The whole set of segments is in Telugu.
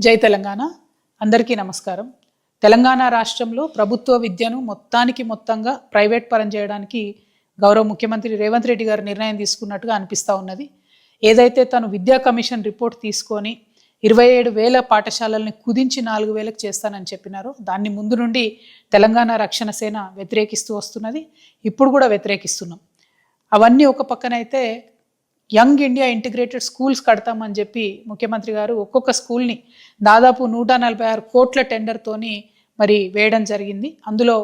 జై తెలంగాణ. అందరికీ నమస్కారం. తెలంగాణ రాష్ట్రంలో ప్రభుత్వ విద్యను మొత్తంగా ప్రైవేట్ పరం చేయడానికి గౌరవ ముఖ్యమంత్రి రేవంత్ రెడ్డి గారు నిర్ణయం తీసుకున్నట్టుగా అనిపిస్తూ ఉన్నది. ఏదైతే తను విద్యా కమిషన్ రిపోర్ట్ తీసుకొని 27,000 పాఠశాలల్ని కుదించి 4,000కు చేస్తానని చెప్పినారో దాన్ని ముందు నుండి తెలంగాణ రక్షణ సేన వ్యతిరేకిస్తూ వస్తున్నది. ఇప్పుడు కూడా వ్యతిరేకిస్తున్నాం. అవన్నీ ఒక పక్కనైతే యంగ్ ఇండియా ఇంటిగ్రేటెడ్ స్కూల్స్ కడతామని చెప్పి ముఖ్యమంత్రి గారు ఒక్కొక్క స్కూల్ని దాదాపు 146 కోట్ల టెండర్తోని మరి వేయడం జరిగింది. అందులో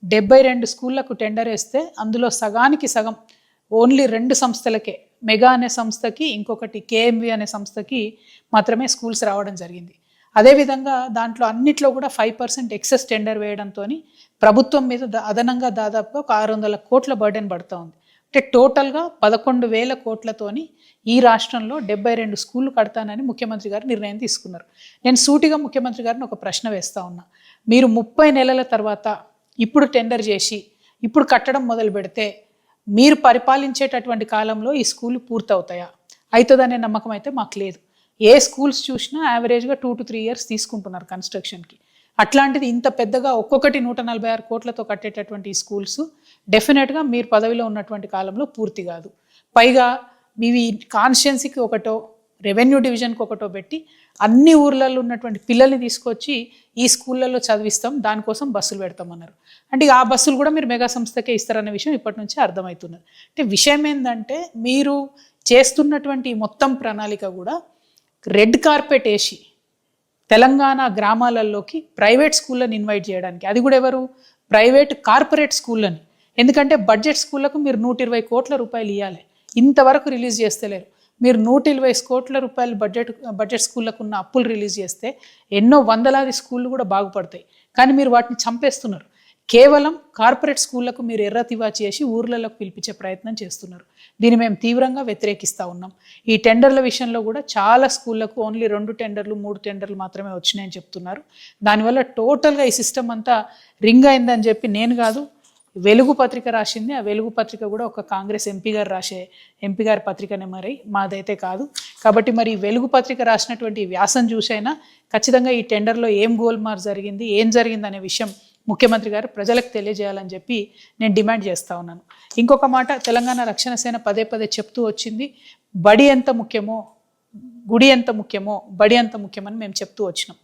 72 స్కూళ్లకు టెండర్ వేస్తే అందులో సగానికి సగం ఓన్లీ 2 సంస్థలకే, మెగా అనే సంస్థకి ఇంకొకటి కేఎంవి అనే సంస్థకి మాత్రమే స్కూల్స్ రావడం జరిగింది. అదేవిధంగా దాంట్లో అన్నిట్లో కూడా 5% ఎక్సెస్ టెండర్ వేయడంతో ప్రభుత్వం మీద అదనంగా దాదాపుగా ఒక 600 కోట్ల బర్డెన్ పడుతూ ఉంది. అంటే టోటల్గా 11,000 కోట్లతోని ఈ రాష్ట్రంలో 72 స్కూళ్ళు కడతానని ముఖ్యమంత్రి గారు నిర్ణయం తీసుకున్నారు. నేను సూటిగా ముఖ్యమంత్రి గారిని ఒక ప్రశ్న వేస్తా ఉన్నా. మీరు 30 నెలల తర్వాత ఇప్పుడు టెండర్ చేసి ఇప్పుడు కట్టడం మొదలు పెడితే మీరు పరిపాలించేటటువంటి కాలంలో ఈ స్కూళ్ళు పూర్తవుతాయా? అవుతుందనే నమ్మకం అయితే మాకు లేదు. ఏ స్కూల్స్ చూసినా యావరేజ్గా 2 to 3 years తీసుకుంటున్నారు కన్స్ట్రక్షన్కి. అట్లాంటిది ఇంత పెద్దగా ఒక్కొక్కటి 146 కోట్లతో కట్టేటటువంటి ఈ స్కూల్స్ డెఫినెట్గా మీరు పదవిలో ఉన్నటువంటి కాలంలో పూర్తి కాదు. పైగా మీవి కాన్స్టిట్యున్సీకి ఒకటో, రెవెన్యూ డివిజన్కి ఒకటో పెట్టి అన్ని ఊర్లలో ఉన్నటువంటి పిల్లల్ని తీసుకొచ్చి ఈ స్కూళ్ళల్లో చదివిస్తాం, దానికోసం బస్సులు పెడతామన్నారు. అంటే ఆ బస్సులు కూడా మీరు మెగా సంస్థకే ఇస్తారనే విషయం ఇప్పటి నుంచి అర్థమవుతున్నది. అంటే విషయం ఏంటంటే మీరు చేస్తున్నటువంటి మొత్తం ప్రణాళిక కూడా రెడ్ కార్పెట్ వేసి తెలంగాణ గ్రామాలలోకి ప్రైవేట్ స్కూళ్ళని ఇన్వైట్ చేయడానికి, అది కూడా ఎవరు? ప్రైవేట్ కార్పొరేట్ స్కూళ్ళని. ఎందుకంటే బడ్జెట్ స్కూళ్ళకు మీరు 120 కోట్ల రూపాయలు ఇవ్వాలి, ఇంతవరకు రిలీజ్ చేస్తలేరు. మీరు 120 కోట్ల రూపాయలు బడ్జెట్ స్కూళ్ళకు ఉన్న అప్పులు రిలీజ్ చేస్తే ఎన్నో వందలాది స్కూళ్ళు కూడా బాగుపడతాయి. కానీ మీరు వాటిని చంపేస్తున్నారు. కేవలం కార్పొరేట్ స్కూళ్లకు మీరు ఎర్రతివా చేసి ఊర్లలోకి పిలిపించే ప్రయత్నం చేస్తున్నారు. దీన్ని మేము తీవ్రంగా వ్యతిరేకిస్తూ ఉన్నాం. ఈ టెండర్ల విషయంలో కూడా చాలా స్కూళ్లకు ఓన్లీ 2 టెండర్లు 3 టెండర్లు మాత్రమే వచ్చినాయని చెప్తున్నారు. దానివల్ల టోటల్గా ఈ సిస్టమ్ అంతా రింగ్ అయిందని చెప్పి నేను కాదు, వెలుగు పత్రిక రాసింది. ఆ వెలుగు పత్రిక కూడా ఒక కాంగ్రెస్ ఎంపీ గారి పత్రికనే, మరి మాదైతే కాదు. కాబట్టి మరి వెలుగు పత్రిక రాసినటువంటి వ్యాసం చూసైనా ఖచ్చితంగా ఈ టెండర్లో ఏం గోల్మార్ జరిగింది, ఏం జరిగింది అనే విషయం ముఖ్యమంత్రి గారు ప్రజలకు తెలియజేయాలని చెప్పి నేను డిమాండ్ చేస్తూ ఉన్నాను. ఇంకొక మాట, తెలంగాణ రక్షణ సేన పదే చెప్తూ వచ్చింది, బడి ఎంత ముఖ్యమో గుడి ఎంత ముఖ్యమో బడి ఎంత ముఖ్యమని మేము చెప్తూ వచ్చినాం.